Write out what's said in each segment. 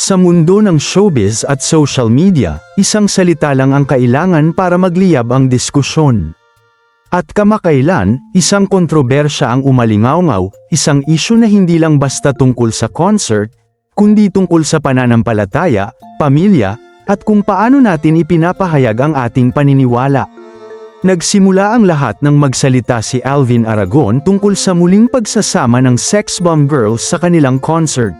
Sa mundo ng showbiz at social media, isang salita lang ang kailangan para magliyab ang diskusyon. At kamakailan, isang kontrobersya ang umalingaw-ngaw, isang isyu na hindi lang basta tungkol sa concert, kundi tungkol sa pananampalataya, pamilya, at kung paano natin ipinapahayag ang ating paniniwala. Nagsimula ang lahat nang magsalita si Alvin Aragon tungkol sa muling pagsasama ng Sex Bomb Girls sa kanilang concert.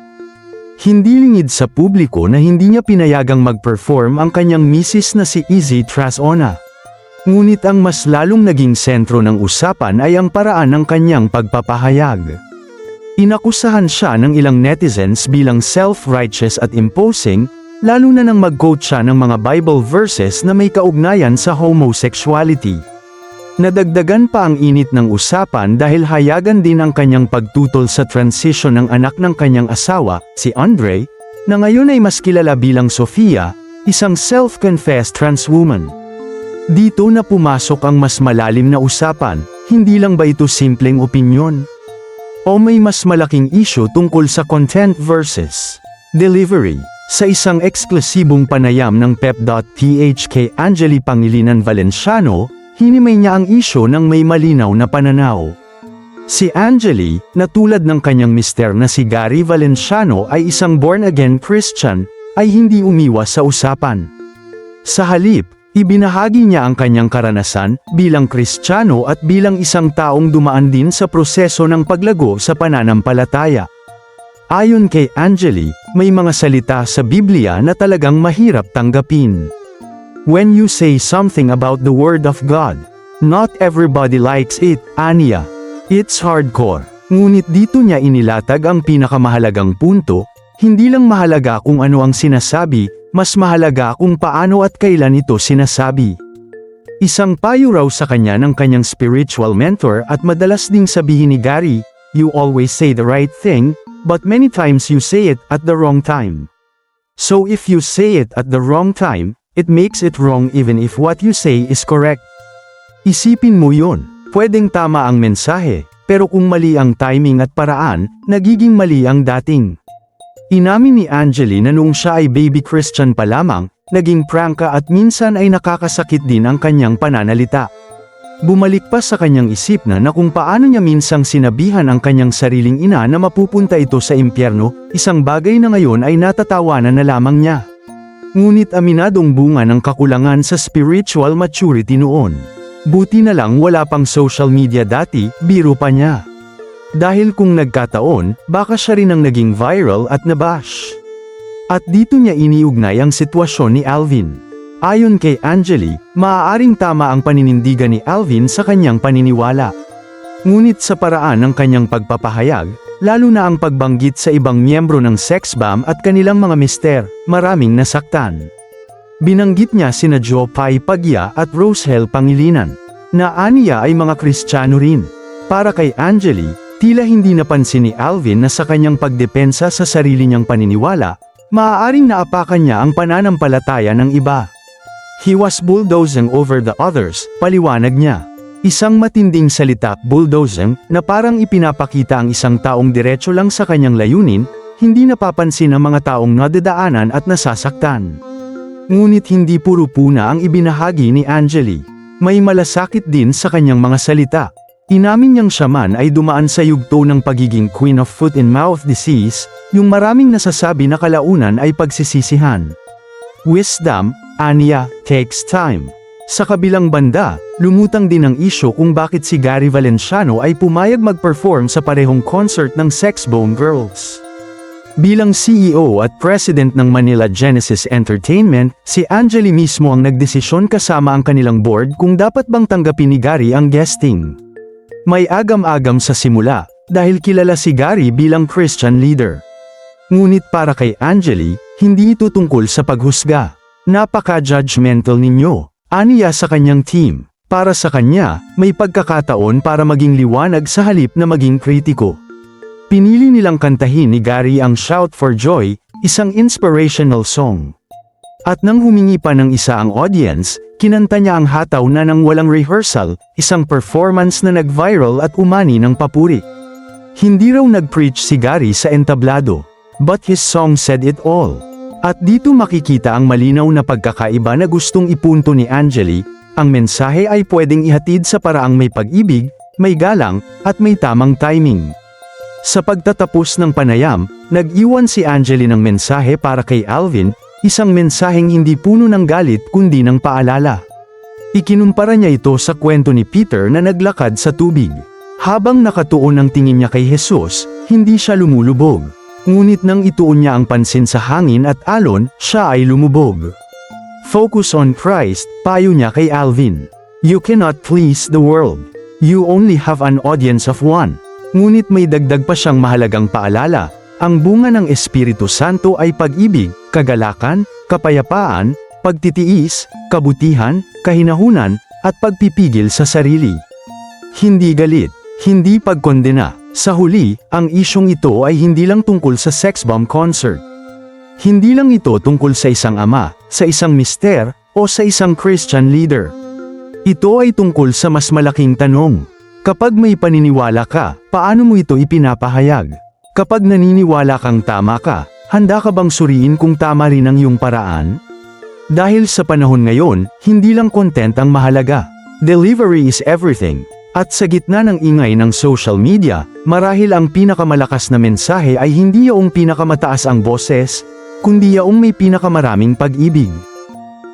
Hindi lingid sa publiko na hindi niya pinayagang mag-perform ang kanyang misis na si Izzy Trasona. Ngunit ang mas lalong naging sentro ng usapan ay ang paraan ng kanyang pagpapahayag. Inakusahan siya ng ilang netizens bilang self-righteous at imposing, lalo na nang mag-quote siya ng mga Bible verses na may kaugnayan sa homosexuality. Nadagdagan pa ang init ng usapan dahil hayagan din ang kanyang pagtutol sa transition ng anak ng kanyang asawa, si Andre, na ngayon ay mas kilala bilang Sofia, isang self-confessed trans woman. Dito na pumasok ang mas malalim na usapan, hindi lang ba ito simpleng opinyon? O may mas malaking issue tungkol sa content versus delivery? Sa isang eksklusibong panayam ng Pep.ph kay Angeli Pangilinan Valenciano, hinimay niya ang isyu ng may malinaw na pananaw. Si Angeli, na tulad ng kanyang mister na si Gary Valenciano ay isang born-again Christian, ay hindi umiwas sa usapan. Sa halip, ibinahagi niya ang kanyang karanasan bilang Kristiyano at bilang isang taong dumaan din sa proseso ng paglago sa pananampalataya. Ayon kay Angeli, may mga salita sa Biblia na talagang mahirap tanggapin. When you say something about the Word of God, not everybody likes it, aniya. It's hardcore. Ngunit dito niya inilatag ang pinakamahalagang punto, hindi lang mahalaga kung ano ang sinasabi, mas mahalaga kung paano at kailan ito sinasabi. Isang payo raw sa kanya ng kanyang spiritual mentor at madalas ding sabihin ni Gary, you always say the right thing, but many times you say it at the wrong time. So if you say it at the wrong time, it makes it wrong even if what you say is correct. Isipin mo yun, pwedeng tama ang mensahe, pero kung mali ang timing at paraan, nagiging mali ang dating. Inamin ni Angeli na noong siya ay baby Christian pa lamang, naging prangka at minsan ay nakakasakit din ang kanyang pananalita. Bumalik pa sa kanyang isip na kung paano niya minsang sinabihan ang kanyang sariling ina na mapupunta ito sa impyerno, isang bagay na ngayon ay natatawanan na lamang niya. Ngunit aminadong bunga ng kakulangan sa spiritual maturity noon. Buti na lang wala pang social media dati, biro pa niya. Dahil kung nagkataon, baka siya rin ang naging viral at nabash. At dito niya iniugnay ang sitwasyon ni Alvin. Ayon kay Angeli, maaaring tama ang paninindigan ni Alvin sa kanyang paniniwala. Ngunit sa paraan ng kanyang pagpapahayag, lalo na ang pagbanggit sa ibang miyembro ng sex bomb at kanilang mga mister, maraming nasaktan. Binanggit niya sina Joe Pai Pagya at Rosel Pangilinan, na aniya ay mga Kristiyano rin. Para kay Angeli, tila hindi napansin ni Alvin na sa kanyang pagdepensa sa sarili niyang paniniwala, maaaring naapakan niya ang pananampalataya ng iba. He was bulldozing over the others, paliwanag niya. Isang matinding salita, bulldozing, na parang ipinapakita ang isang taong diretso lang sa kanyang layunin, hindi napapansin ang mga taong nadadaanan at nasasaktan. Ngunit hindi puro puna ang ibinahagi ni Angeli. May malasakit din sa kanyang mga salita. Inamin niyang siya man ay dumaan sa yugto ng pagiging queen of foot and mouth disease, yung maraming nasasabi na kalaunan ay pagsisisihan. Wisdom, aniya, takes time. Sa kabilang banda, lumutang din ang isyo kung bakit si Gary Valenciano ay pumayag mag-perform sa parehong concert ng Sex Bomb Girls. Bilang CEO at President ng Manila Genesis Entertainment, si Angeli mismo ang nagdesisyon kasama ang kanilang board kung dapat bang tanggapin ni Gary ang guesting. May agam-agam sa simula, dahil kilala si Gary bilang Christian leader. Ngunit para kay Angeli, hindi ito tungkol sa paghusga. Napaka-judgmental ninyo. Aniya sa kanyang team. Para sa kanya, may pagkakataon para maging liwanag sa halip na maging kritiko. Pinili nilang kantahin ni Gary ang Shout for Joy, isang inspirational song. At nang humingi pa ng isa ang audience, kinanta niya ang hataw na nang walang rehearsal, isang performance na nag-viral at umani ng papuri. Hindi raw nag-preach si Gary sa entablado, but his song said it all. At dito makikita ang malinaw na pagkakaiba na gustong ipunto ni Angeli, ang mensahe ay pwedeng ihatid sa paraang may pag-ibig, may galang, at may tamang timing. Sa pagtatapos ng panayam, nag-iwan si Angeli ng mensahe para kay Alvin, isang mensaheng hindi puno ng galit kundi ng paalala. Ikinumpara niya ito sa kwento ni Peter na naglakad sa tubig. Habang nakatuon ang tingin niya kay Jesus, hindi siya lumulubog. Ngunit nang ituon niya ang pansin sa hangin at alon, siya ay lumubog. Focus on Christ, payo niya kay Alvin. You cannot please the world. You only have an audience of one. Ngunit may dagdag pa siyang mahalagang paalala. Ang bunga ng Espiritu Santo ay pag-ibig, kagalakan, kapayapaan, pagtitiis, kabutihan, kahinahunan, at pagpipigil sa sarili. Hindi galit, hindi pagkondena. Sa huli, ang isyong ito ay hindi lang tungkol sa sex bomb concert. Hindi lang ito tungkol sa isang ama, sa isang mister, o sa isang Christian leader. Ito ay tungkol sa mas malaking tanong. Kapag may paniniwala ka, paano mo ito ipinapahayag? Kapag naniniwala kang tama ka, handa ka bang suriin kung tama rin ang iyong paraan? Dahil sa panahon ngayon, hindi lang content ang mahalaga. Delivery is everything. At sa gitna ng ingay ng social media, marahil ang pinakamalakas na mensahe ay hindi yaong pinakamataas ang boses, kundi yaong may pinakamaraming pag-ibig.